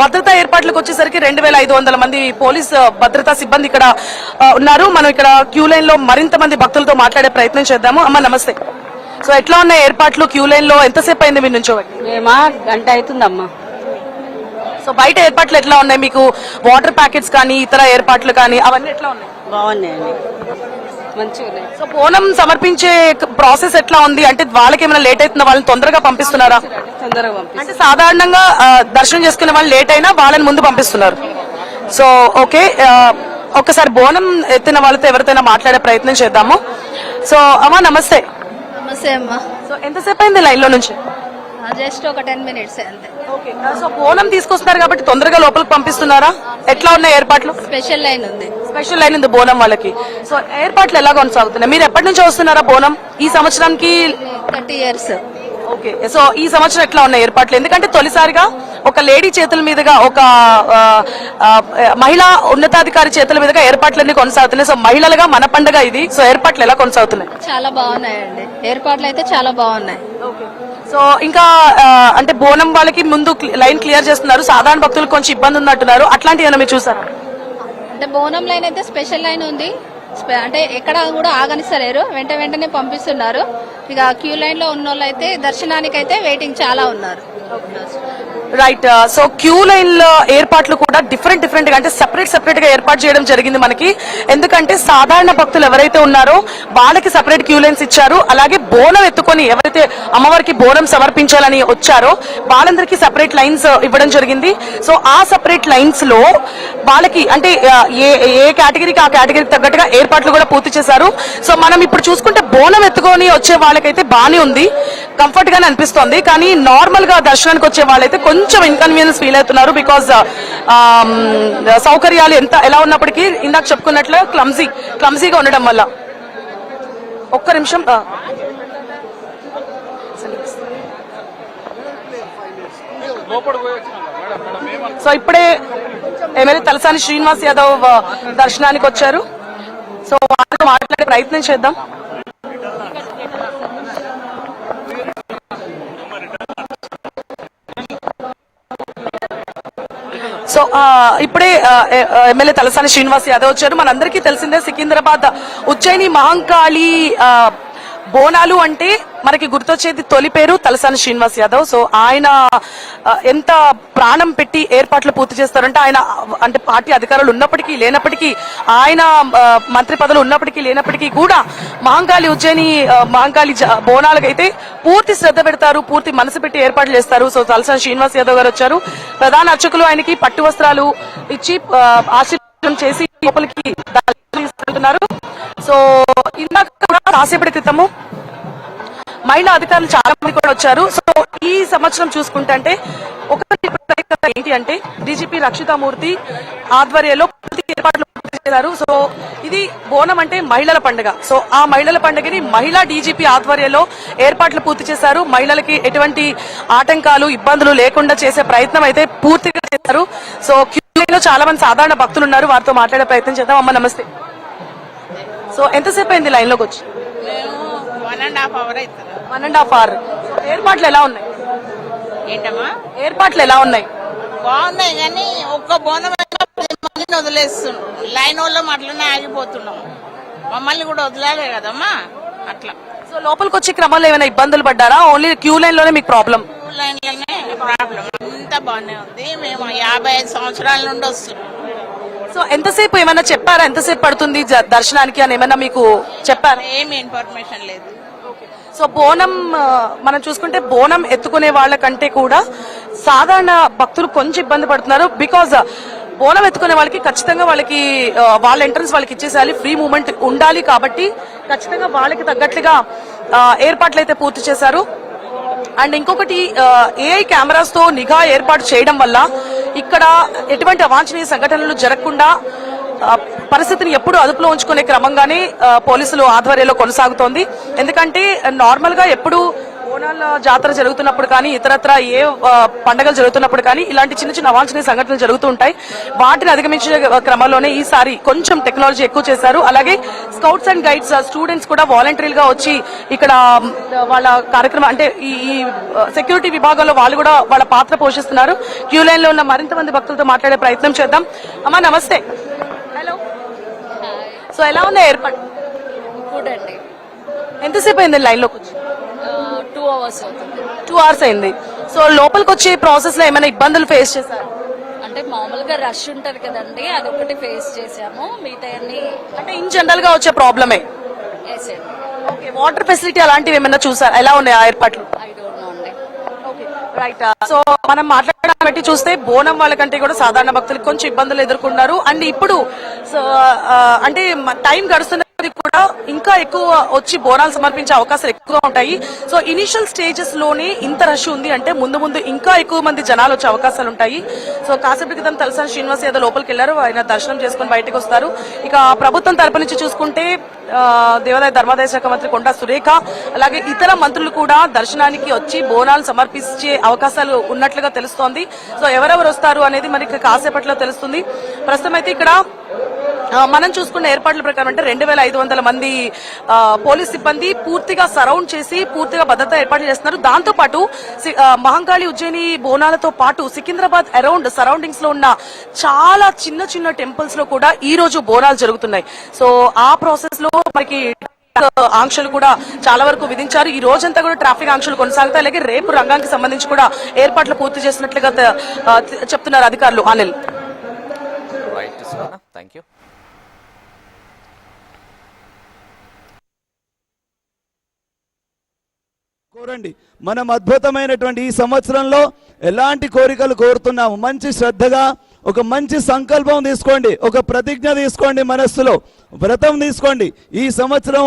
భద్రతా ఏర్పాట్లకు వచ్చేసరికి 2500 మంది పోలీస్ భద్రతా సిబ్బంది ఇక్కడ ఉన్నారు. మనం ఇక్కడ క్యూ లైన్ లో మరింత మంది భక్తులతో మాట్లాడే ప్రయత్నం చేద్దాము. అమ్మ నమస్తే. సో ఎట్లా ఉన్నాయి ఏర్పాట్లు? క్యూ లైన్ లో ఎంతసేపు అయింది మీరు నుంచోబట్టి? మేమా గంట అవుతుందమ్మా. సో బయట ఏర్పాట్లు ఎట్లా ఉన్నాయి? మీకు వాటర్ ప్యాకెట్స్ కానీ ఇతర ఏర్పాట్లు కానీ అవన్నీ ఎట్లా ఉన్నాయి? బాగున్నాయండి, మంచిగా ఉన్నాయి. సో బోనం సమర్పించే ప్రాసెస్ ఎట్లా ఉంది? అంటే వాళ్ళకి ఏమైనా లేట్ అవుతుందా? వాళ్ళని తొందరగా పంపిస్తున్నారా? తొందరగా పంపిస్తారు. అంటే సాధారణంగా దర్శనం చేసుకునే వాళ్ళు లేట్ అయినా వాళ్ళని ముందు పంపిస్తున్నారు. సో ఓకే, ఒకసారి బోనం ఎత్తిన వాళ్ళతో ఎవరితోనైనా మాట్లాడే ప్రయత్నం చేద్దాము. సో అమ్మా నమస్తే. నమస్తే అమ్మా. సో ఎంతసేపు అయింది లైన్ లో నుంచి? జస్ట్ ఒక 10 minutes అంతే. ఓకే, సో బోనం తీసుకొస్తున్నారు కాబట్టి తొందరగా లోపలికి పంపిస్తున్నారా? ఎట్లా ఉన్నాయి ఏర్పాట్లు? స్పెషల్ లైన్ ఉంది. స్పెషల్ లైన్ ఉంది బోనం వాళ్ళకి. సో ఏర్పాట్లు ఎలా కొనసాగుతున్నాయి? మీరు ఎప్పటి నుంచి వస్తున్నారా బోనం? ఈ సంవత్సరానికి 30 years. ఓకే, సో ఈ సంవత్సరం ఎట్లా ఉన్నాయి ఏర్పాట్లు? ఎందుకంటే తొలిసారిగా ఒక లేడీ చేతుల మీదుగా, ఒక మహిళా ఉన్నతాధికారి చేతుల మీదుగా ఏర్పాట్లన్నీ కొనసాగుతున్నాయి. సో మహిళలుగా మన పండుగ ఇది. సో ఏర్పాట్లు ఎలా కొనసాగుతున్నాయి? చాలా బాగున్నాయండి, ఏర్పాట్లు అయితే చాలా బాగున్నాయి. సో ఇంకా అంటే బోనం వాళ్ళకి ముందు లైన్ క్లియర్ చేస్తున్నారు, సాధారణ భక్తులకు కొంచెం ఇబ్బంది ఉన్నట్టున్నారు. అట్లాంటివి ఏమైనా మీరు చూసారా? అంటే బోనం లైన్ అయితే స్పెషల్ లైన్ ఉంది. అంటే ఎక్కడ కూడా ఆగనిస్తలేరు, వెంటనే పంపిస్తున్నారు. ఇక క్యూ లైన్ లో ఉన్న వాళ్ళు అయితే దర్శనానికి అయితే వెయిటింగ్ చాలా ఉన్నారు. రైట్. సో క్యూ లైన్ లో ఏర్పాట్లు కూడా డిఫరెంట్ గా, అంటే సెపరేట్ గా ఏర్పాటు చేయడం జరిగింది మనకి. ఎందుకంటే సాధారణ భక్తులు ఎవరైతే ఉన్నారో వాళ్ళకి సెపరేట్ క్యూ లైన్స్ ఇచ్చారు. అలాగే బోనం ఎత్తుకొని ఎవరైతే అమ్మవారికి బోనం సమర్పించాలని వచ్చారో వాళ్ళందరికీ సెపరేట్ లైన్స్ ఇవ్వడం జరిగింది. సో ఆ సెపరేట్ లైన్స్ లో వాళ్ళకి అంటే ఏ కేటగిరీకి ఆ కేటగిరీకి తగ్గట్టుగా ఏర్పాట్లు కూడా పూర్తి చేశారు. సో మనం ఇప్పుడు చూసుకుంటే బోనం ఎత్తుకొని వచ్చే వాళ్ళకైతే బానే ఉంది, కంఫర్ట్ గానే అనిపిస్తోంది. కానీ నార్మల్ గా దర్శనానికి వచ్చే వాళ్ళైతే కొంచెం ఇన్కన్వీనియన్స్ ఫీల్ అవుతున్నారు. బికాజ్ సౌకర్యాలు ఎలా ఉన్నప్పటికీ ఇందాక చెప్పుకున్నట్లు క్లమ్జీగా ఉండడం వల్ల. ఒక్క నిమిషం. సో ఇప్పుడే ఎమ్మెల్యే తలసాని శ్రీనివాస్ యాదవ్ దర్శనానికి వచ్చారు. సో వాళ్ళతో మాట్లాడే ప్రయత్నం చేద్దాం. సో ఇప్పుడే ఎమ్మెల్యే తలసాని శ్రీనివాస్ యాదవ్ వచ్చారు. మనందరికీ తెలిసిందే సికింద్రాబాద్ ఉజ్జయిని మహంకాళి బోనాలు అంటే మనకి గుర్తొచ్చేది తొలి పేరు తలసాని శ్రీనివాస్ యాదవ్. సో ఆయన ఎంత ప్రాణం పెట్టి ఏర్పాట్లు పూర్తి చేస్తారంటే, ఆయన అంటే పార్టీ అధికారులు ఉన్నప్పటికీ లేనప్పటికీ, ఆయన మంత్రి పదవులు ఉన్నప్పటికీ లేనప్పటికీ కూడా ఉజ్జయిని మహంకాళి బోనాలకైతే పూర్తి శ్రద్ధ పెడతారు, పూర్తి మనసు పెట్టి ఏర్పాట్లు చేస్తారు. సో తలసాని శ్రీనివాస్ యాదవ్ గారు వచ్చారు. ప్రధాన అర్చకులు ఆయనకి పట్టు వస్త్రాలు ఇచ్చి ఆశీర్వాదం చేసి లోపలికి తీసుకుంటున్నారు. సో ఇందాక కాసేపటి క్రితము మహిళా అధికారులు చాలా మంది కూడా వచ్చారు. సో ఈ సంవత్సరం చూసుకుంటే ఒకటి ఏంటి అంటే డీజీపీ రక్షితామూర్తి ఆధ్వర్యంలో ఏర్పాట్లు చేశారు. సో ఇది బోనం అంటే మహిళల పండుగ. సో ఆ మహిళల పండుగని మహిళా డీజీపీ ఆధ్వర్యంలో ఏర్పాట్లు పూర్తి చేశారు. మహిళలకి ఎటువంటి ఆటంకాలు ఇబ్బందులు లేకుండా చేసే ప్రయత్నం అయితే పూర్తిగా చేశారు. సో క్యూలో చాలా మంది సాధారణ భక్తులు ఉన్నారు, వారితో మాట్లాడే ప్రయత్నం చేద్దాం. అమ్మ నమస్తే. సో ఎంతసేపు అయింది లైన్ లోకి వచ్చి? 1.5 hours అవుతుంది. 1.5 hours. ఏర్పాట్లు ఎలా ఉన్నాయి? ఏంటమ్మా ఏర్పాట్లు ఎలా ఉన్నాయి? బాగున్నాయి, కానీ ఒక్క బోనం 10 మందిని వదిలేస్తున్నాం. లైన్ వాళ్ళం అట్లనే ఆగిపోతున్నాం. మమ్మల్ని కూడా వదిలాలే కదమ్మా అట్లా. సో లోపలికి వచ్చే క్రమంలో ఏమైనా ఇబ్బందులు పడ్డారా? ఓన్లీ క్యూ లైన్ లోనే మీకు ప్రాబ్లం? క్యూ లైన్ లోనే ప్రాబ్లం. అంతా బాగానే ఉంది. మేము 55 సంవత్సరాల నుండి వస్తున్నాం. సో ఎంతసేపు ఏమైనా చెప్పారా? ఎంతసేపు పడుతుంది దర్శనానికి అని ఏమైనా మీకు చెప్పారా? ఏమి ఇన్ఫర్మేషన్ లేదు. సో బోనం మనం చూసుకుంటే బోనం ఎత్తుకునే వాళ్ళకంటే కూడా సాధారణ భక్తులు కొంచెం ఇబ్బంది పడుతున్నారు. బికాజ్ బోనం ఎత్తుకునే వాళ్ళకి ఖచ్చితంగా వాళ్ళకి వాళ్ళ ఎంట్రన్స్ వాళ్ళకి ఇచ్చేసేయాలి, ఫ్రీ మూవ్మెంట్ ఉండాలి. కాబట్టి ఖచ్చితంగా వాళ్ళకి తగ్గట్లుగా ఏర్పాట్లు అయితే పూర్తి చేశారు. అండ్ ఇంకొకటి ఏఐ కెమెరాస్ తో నిఘా ఏర్పాటు చేయడం వల్ల ఇక్కడ ఎటువంటి అవాంఛనీయ సంఘటనలు జరగకుండా పరిస్థితిని ఎప్పుడు అదుపులో ఉంచుకునే క్రమంగానే పోలీసులు ఆధ్వర్యంలో కొనసాగుతోంది. ఎందుకంటే నార్మల్ గా ఎప్పుడు బోనాల జాతర జరుగుతున్నప్పుడు కానీ ఇతరత్ర ఏ పండగలు జరుగుతున్నప్పుడు కానీ ఇలాంటి చిన్న చిన్న అవాంఛనీయ సంఘటనలు జరుగుతూ ఉంటాయి. వాటిని అధిగమించే క్రమంలోనే ఈసారి కొంచెం టెక్నాలజీ ఎక్కువ చేశారు. అలాగే స్కౌట్స్ అండ్ గైడ్స్ స్టూడెంట్స్ కూడా వాలంటరీగా వచ్చి ఇక్కడ వాళ్ళ కార్యక్రమం అంటే ఈ సెక్యూరిటీ విభాగంలో వాళ్ళు కూడా వాళ్ళ పాత్ర పోషిస్తున్నారు. క్యూ లైన్ లో ఉన్న మరింత మంది భక్తులతో మాట్లాడే ప్రయత్నం చేద్దాం. అమ్మా నమస్తే. హలో. సో ఎలా ఉన్నాయి ఏర్పాటు? గుడ్ అండి. ఎంతసేపు అయింది లైన్ లోకి వచ్చి? 2 hours అవుతుంది. 2 hours అయింది. సో లోపలికి వచ్చే ప్రాసెస్ లో ఏమైనా ఇబ్బందులు ఫేస్ చేశారు? అంటే మామూలుగా రష్ ఉంటది కదండి, అదొకటి ఫేస్ చేసాము. మిగతా అన్ని అంటే ఇన్ జనరల్ గా వచ్చే ప్రాబ్లమే. ఎస్ అండి. ఓకే, వాటర్ ఫెసిలిటీ అలాంటివి ఏమైనా చూసారు? ఎలా ఉన్నాయి ఆ ఏర్పాట్లు? ఐ డోంట్ నో అండి. రైట్. సో మనం మాట్లాడడం బట్టి చూస్తే బోనం వాళ్ళకంటే కూడా సాధారణ భక్తులకు కొంచెం ఇబ్బందులు ఎదుర్కొన్నారు. అండ్ ఇప్పుడు సో అంటే టైం గడుస్తున్నది కూడా ఇంకా ఎక్కువ వచ్చి బోనాలు సమర్పించే అవకాశాలు ఎక్కువగా ఉంటాయి. సో ఇనిషియల్ స్టేజెస్ లోనే ఇంత రష్ ఉంది అంటే ముందు ముందు ఇంకా ఎక్కువ మంది జనాలు వచ్చే అవకాశాలు ఉంటాయి. సో కాసేపటి క్రితం తలసాని శ్రీనివాస్ యాదవ్ లోపలికి వెళ్లారు. ఆయన దర్శనం చేసుకుని బయటకు వస్తారు. ఇక ప్రభుత్వం తరపు నుంచి చూసుకుంటే దేవాదాయ ధర్మాదాయ శాఖ మంత్రి కొండా సురేఖ అలాగే ఇతర మంత్రులు కూడా దర్శనానికి వచ్చి బోనాలు సమర్పించే అవకాశాలు ఉన్నట్లుగా తెలుస్తోంది. సో ఎవరెవరు వస్తారు అనేది మనకి కాసేపట్లో తెలుస్తుంది. ప్రస్తుతం అయితే ఇక్కడ మనం చూసుకున్న ఏర్పాట్ల ప్రకారం అంటే 2500 మంది పోలీస్ సిబ్బంది పూర్తిగా సరౌండ్ చేసి పూర్తిగా భద్రతా ఏర్పాట్లు చేస్తున్నారు. దాంతో పాటు మహంకాళి ఉజ్జయిని బోనాలతో పాటు సికింద్రాబాద్ అరౌండ్ సరౌండింగ్స్ లో ఉన్న చాలా చిన్న చిన్న టెంపుల్స్ లో కూడా ఈ రోజు బోనాలు జరుగుతున్నాయి. సో ఆ ప్రాసెస్ లో మనకి ఆంక్షలు కూడా చాలా వరకు విధించారు. ఈ రోజంతా కూడా ట్రాఫిక్ ఆంక్షలు కొనసాగుతాయి. అలాగే రేపు రంగానికి సంబంధించి కూడా ఏర్పాట్లు పూర్తి చేసినట్లుగా చెప్తున్నారు అధికారులు. అనిల్. Thank you. కోరండి. మనం అద్భుతమైనటువంటి ఈ సంవత్సరంలో ఎలాంటి కోరికలు కోరుతున్నాము, మంచి శ్రద్ధగా ఒక మంచి సంకల్పం తీసుకోండి, ఒక ప్రతిజ్ఞ తీసుకోండి, మనస్సులో వ్రతం తీసుకోండి. ఈ సంవత్సరం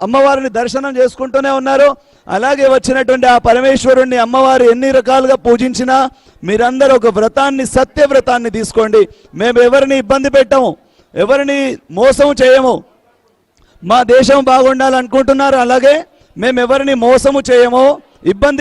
అమ్మవారిని దర్శనం చేసుకుంటూనే ఉన్నారు. అలాగే వచ్చినటువంటి ఆ పరమేశ్వరుణ్ణి అమ్మవారు ఎన్ని రకాలుగా పూజించినా మీరందరూ ఒక వ్రతాన్ని, సత్యవ్రతాన్ని తీసుకోండి. మేము ఎవరిని ఇబ్బంది పెట్టము, ఎవరిని మోసం చేయము. మా దేశం బాగుండాలనుకుంటున్నారు, అలాగే మేము ఎవరిని మోసము చేయము, ఇబ్బంది